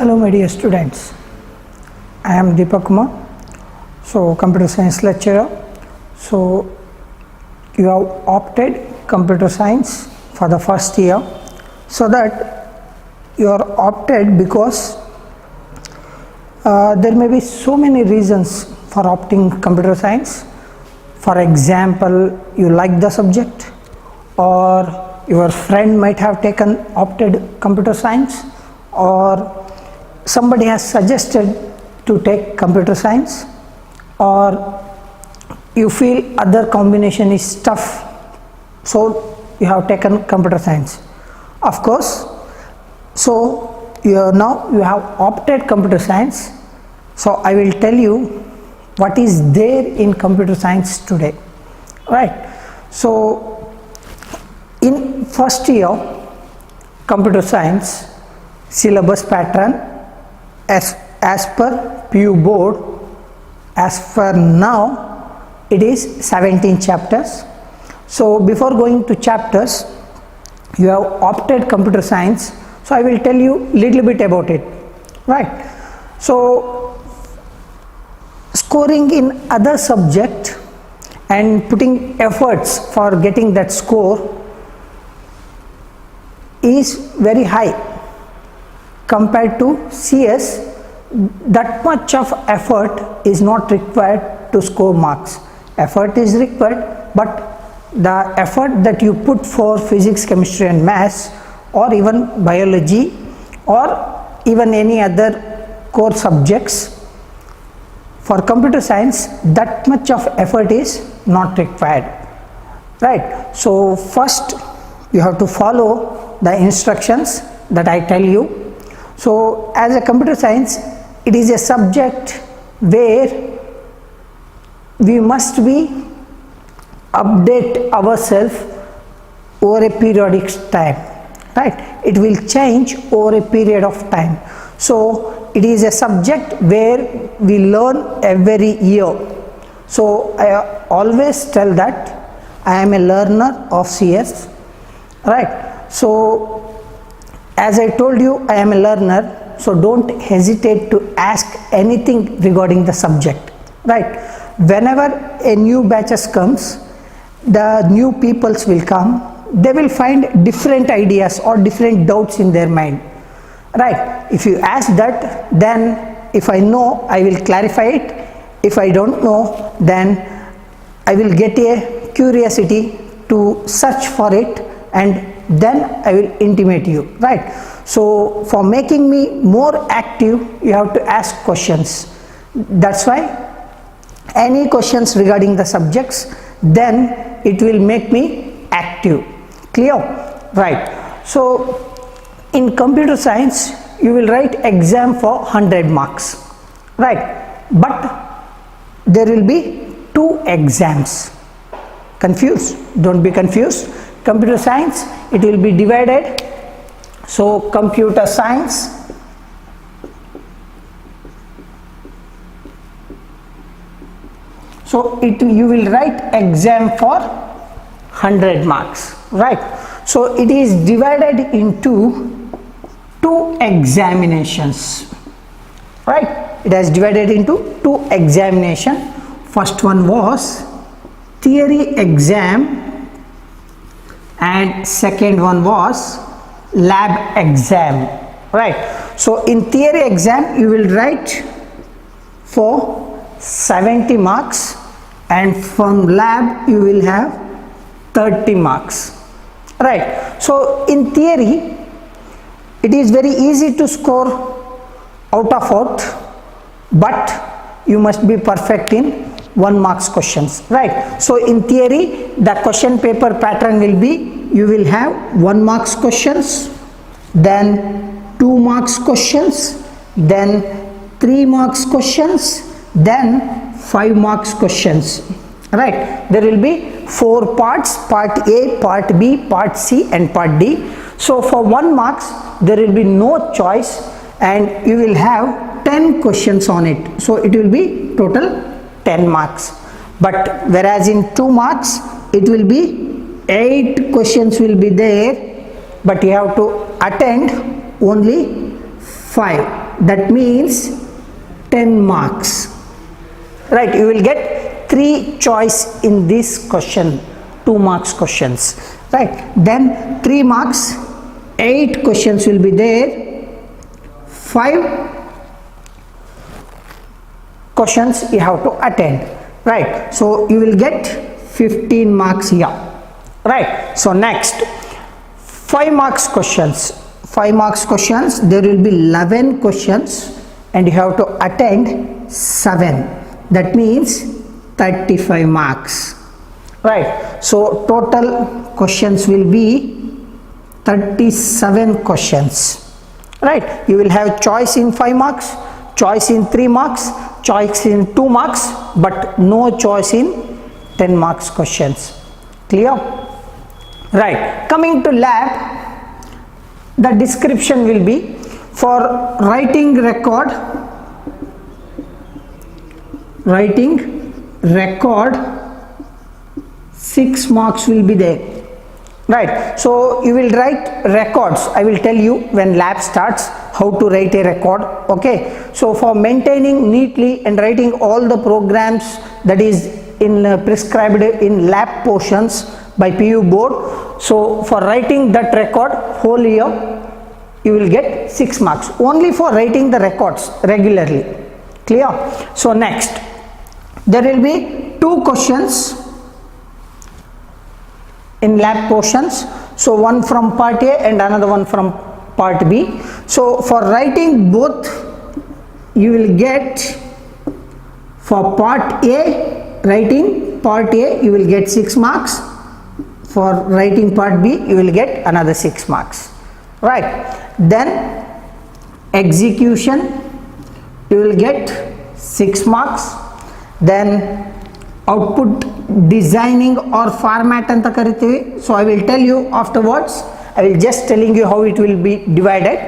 Hello my dear students, I am Deepak Kumar, computer science lecturer. So you have opted computer science for the first year, so that you are opted because there may be so many reasons for opting computer science. For example, you like the subject, or your friend might have opted computer science, or somebody has suggested to take computer science, or you feel other combination is tough, so you have taken computer science. Of course, so now you have opted computer science, so I will tell you what is there in computer science today, right? So in first year computer science syllabus pattern, as per PU board, as for now it is 17 chapters. So before going to chapters, you have opted computer science, so I will tell you little bit about it, right? So scoring in other subject and putting efforts for getting that score is very high. Compared to CS, that much of effort is not required to score marks. Effort is required, but the effort that you put for physics, chemistry and maths, or even biology, or even any other core subjects, for computer science that much of effort is not required, right? So first you have to follow the instructions that I tell you. So as a computer science, it is a subject where we must be update ourselves over a periodic time, right? It will change over a period of time. So it is a subject where we learn every year. So I always tell that I am a learner of CS, right? So as I told you, I am a learner, so don't hesitate to ask anything regarding the subject, right? Whenever a new batches comes, the new peoples will come, they will find different ideas or different doubts in their mind, right? If you ask that, then if I know, I will clarify it. If I don't know, then I will get a curiosity to search for it, and then I will intimate you, right? So for making me more active, you have to ask questions. That's why any questions regarding the subjects, then it will make me active. Clear? Right. So in computer science, you will write exam for 100 marks, right? But there will be 2 exams. Confused? Don't be confused. Computer science, it will be divided. So computer science, so you will write exam for 100 marks, right? So it is divided into 2 examinations, right? It has divided into 2 examinations. First one was theory exam, and second one was lab exam, right? So in theory exam, you will write for 70 marks, and from lab you will have 30 marks, right? So in theory, it is very easy to score out of out, but you must be perfect in 1 marks questions, right? So in theory, the question paper pattern will be, you will have 1 marks questions, then 2 marks questions, then 3 marks questions, then 5 marks questions, right? There will be 4 parts, part A, part B, part C and part D. So for 1 marks, there will be no choice, and you will have 10 questions on it. So it will be total 10 marks. But whereas in 2 marks, it will be 8 questions will be there, but you have to attend only 5. that means 10 marks. Right, you will get 3 choice in this question, 2 marks questions. Right, then 3 marks, 8 questions will be there, 5 questions you have to attend. Right, so you will get 15 marks here. Right, so next 5 marks questions. 5 marks questions, there will be 11 questions and you have to attend 7. That means 35 marks. Right, so total questions will be 37 questions. Right, you will have choice in 5 marks, choice in 3 marks, choice in 2 marks, but no choice in 10 marks questions. Clear? Right, coming to lab, the description will be for writing record 6 marks will be there. Right, so you will write records. I will tell you when lab starts how to write a record. Okay, so for maintaining neatly and writing all the programs that is in prescribed in lab portions by PU board, so for writing that record whole year you will get 6 marks only for writing the records regularly. Clear? So next there will be 2 questions in lab portions, so one from part A and another one from part B. So for writing both you will get, for part A, writing part A you will get 6 marks, for writing part B you will get another 6 marks. Right, then execution you will get 6 marks, then output designing or format anta karitevi, so I will tell you afterwards. I will just telling you how it will be divided.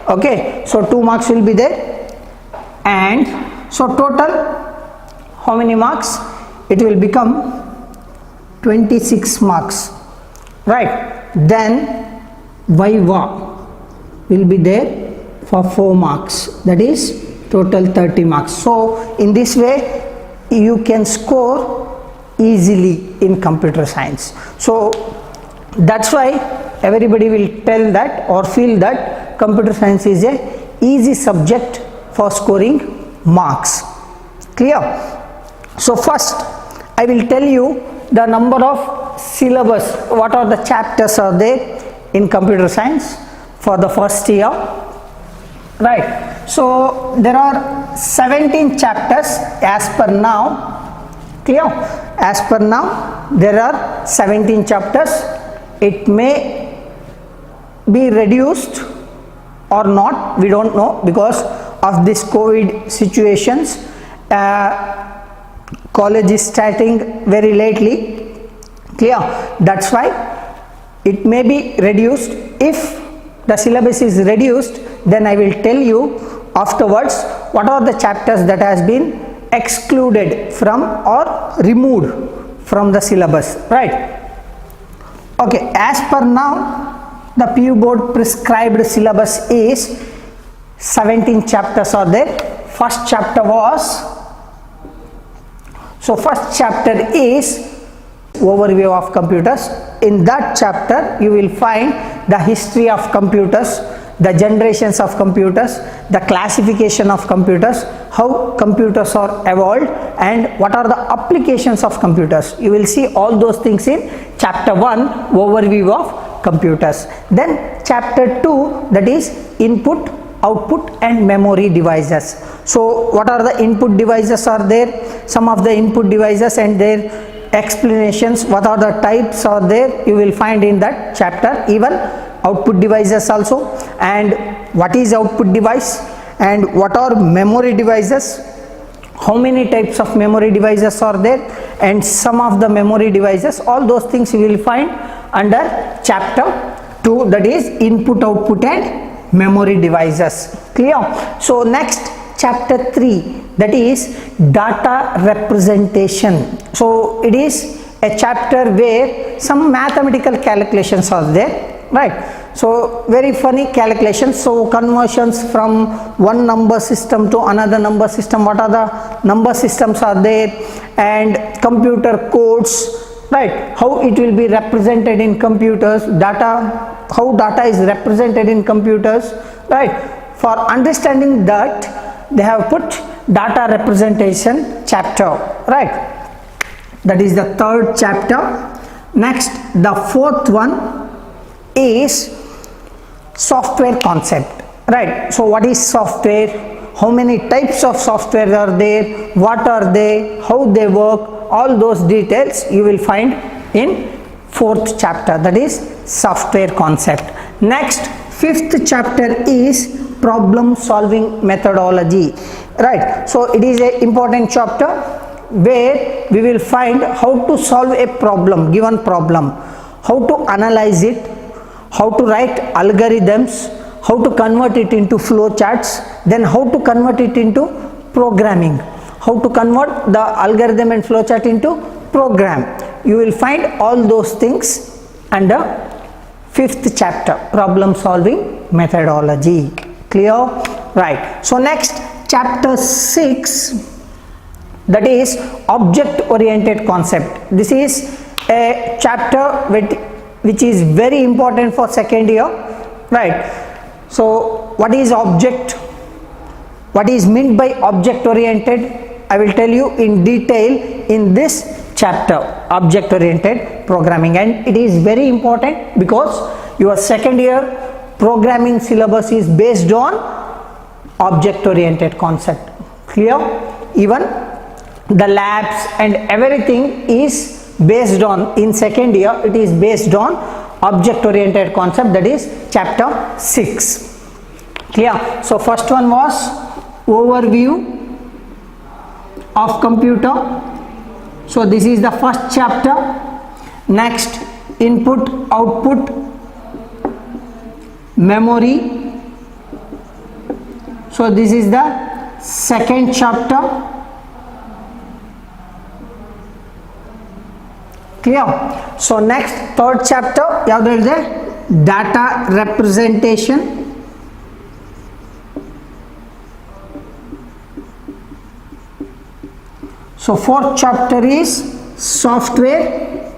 Okay, so 2 marks will be there, and so total how many marks? It will become 26 marks. Right, then viva will be there for 4 marks, that is total 30 marks. So in this way you can score easily in computer science. So that's why everybody will tell that or feel that computer science is a easy subject for scoring marks. Clear? So first I will tell you the number of syllabus, what are the chapters are there in computer science for the first year. Right, so there are 17 chapters as per now. Clear? As per now there are 17 chapters. It may be reduced or not, we don't know, because of this COVID situations. College is starting very lately. Clear? That's why it may be reduced. If the syllabus is reduced, then I will tell you afterwards what are the chapters that has been excluded from or removed from the syllabus. Right, okay, as per now the PU board prescribed syllabus is 17 chapters are there. First chapter was, so first chapter is overview of computers. In that chapter you will find the history of computers, the generations of computers, the classification of computers, how computers are evolved, and what are the applications of computers. You will see all those things in chapter 1, overview of computers. Then chapter 2, that is input, output and memory devices. So what are the input devices are there, some of the input devices and their explanations, what are the types are there, you will find in that chapter. Even output devices also, and what is output device and what are memory devices, how many types of memory devices are there, and some of the memory devices, all those things you will find under chapter 2, that is input, output and memory devices. Clear? So next chapter 3, that is data representation. So it is a chapter where some mathematical calculations are there. right? So very funny calculations. So conversions from one number system to another number system, what are the number systems are there, and computer codes, right? How it will be represented in computers, data, how data is represented in computers, right? For understanding that, they have put data representation chapter, right? That is the third chapter. Next, the fourth one is software concept, right? So what is software, how many types of software are there, what are they, how they work, all those details you will find in fourth chapter, that is software concept. Next, fifth chapter is problem solving methodology, right? So it is an important chapter where we will find how to solve a problem, given problem, how to analyze it, how to write algorithms, how to convert it into flow charts, then how to convert it into programming, how to convert the algorithm and flow chart into program. You will find all those things under fifth chapter, problem solving methodology. Clear? Right. So next, chapter 6, that is object oriented concept. This is a chapter which is very important for second year, right? So what is object, what is meant by object oriented, I will tell you in detail in this chapter, object oriented programming, and it is very important because your second year programming syllabus is based on object oriented concept. Clear? Even the labs and everything is based on, in second year it is based on object oriented concept, that is chapter 6. Clear? So first one was overview of computer. So this is the first chapter. Next, input output memory. So this is the second chapter. Clear? So next, third chapter, yavudu ಇದೆ data representation. So fourth chapter is software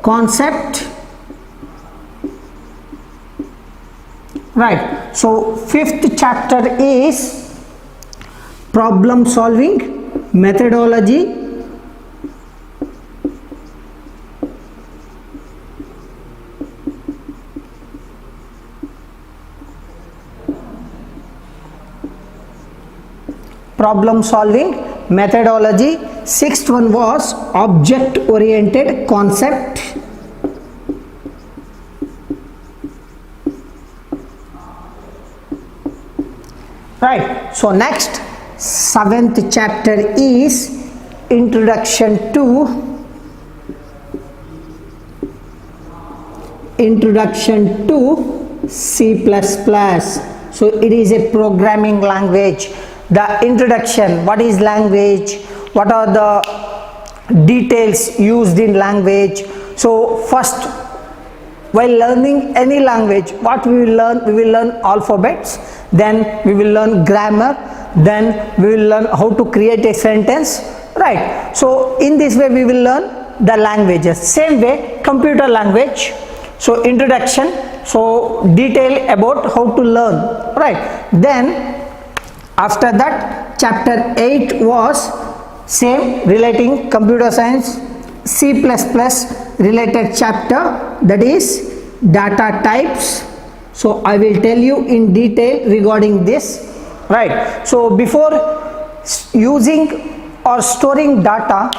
concept, right? So fifth chapter is problem solving methodology. Problem solving methodology. Sixth one was object oriented concept. Right. So next, seventh chapter is introduction to C++. So it is a programming language. The introduction, what is language, what are the details used in language. So first, while learning any language, what we will learn alphabets, then we will learn grammar, then we will learn how to create a sentence, right? So in this way we will learn the languages. Same way computer language. So introduction, so detail about how to learn, right? Then after that, chapter 8 was same, relating computer science, C++ related chapter, that is data types. So I will tell you in detail regarding this, right? So before using or storing data,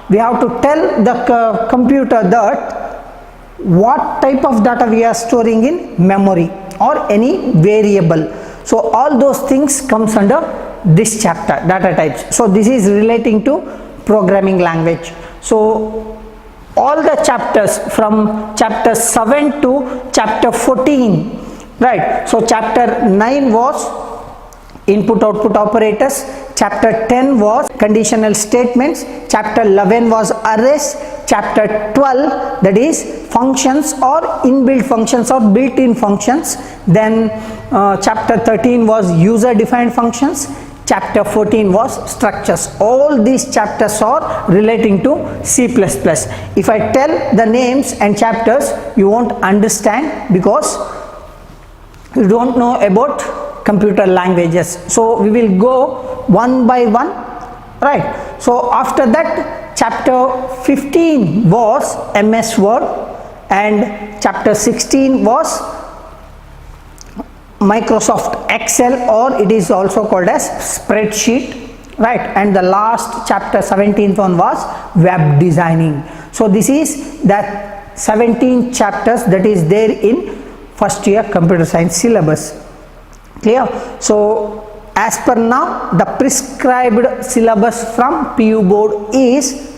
we have to tell the computer that what type of data we are storing in memory or any variable. So all those things comes under this chapter, data types. So this is relating to programming language. So all the chapters from chapter 7 to chapter 14, right? So chapter 9 was input output operators, chapter 10 was conditional statements, chapter 11 was arrays, chapter 12 that is functions or inbuilt functions or built-in functions. Then chapter 13 was user defined functions. Chapter 14 was structures. All these chapters are relating to C++. If I tell the names and chapters, you won't understand because you don't know about computer languages. So we will go one by one, right? So after that, chapter 15 was MS Word and chapter 16 was Microsoft Excel, or it is also called as spreadsheet, right? And the last chapter 17th one was web designing. So this is that 17 chapters that is there in first year computer science syllabus. Clear? So as per now, the prescribed syllabus from PU board is,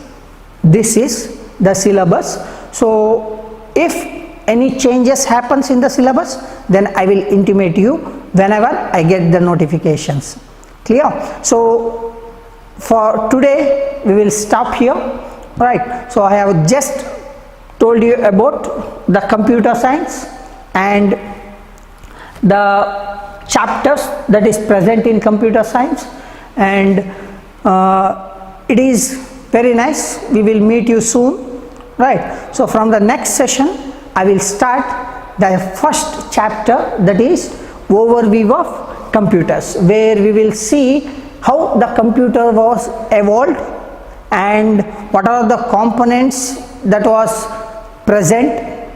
this is the syllabus. So if any changes happens in the syllabus, then I will intimate you whenever I get the notifications. Clear? So for today we will stop here, right? So I have just told you about the computer science and the chapters that is present in computer science, and it is very nice. We will meet you soon, right? So from the next session I will start the first chapter, that is overview of computers, where we will see how the computer was evolved and what are the components that was present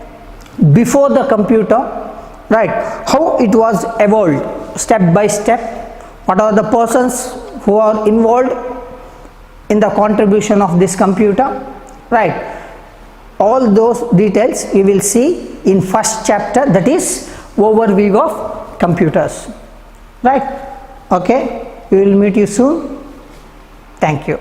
before the computer, right? How it was evolved step by step, what are the persons who are involved in the contribution of this computer, right? All those details we will see in first chapter, that is overview of computers, right? Okay, we will meet you soon. Thank you.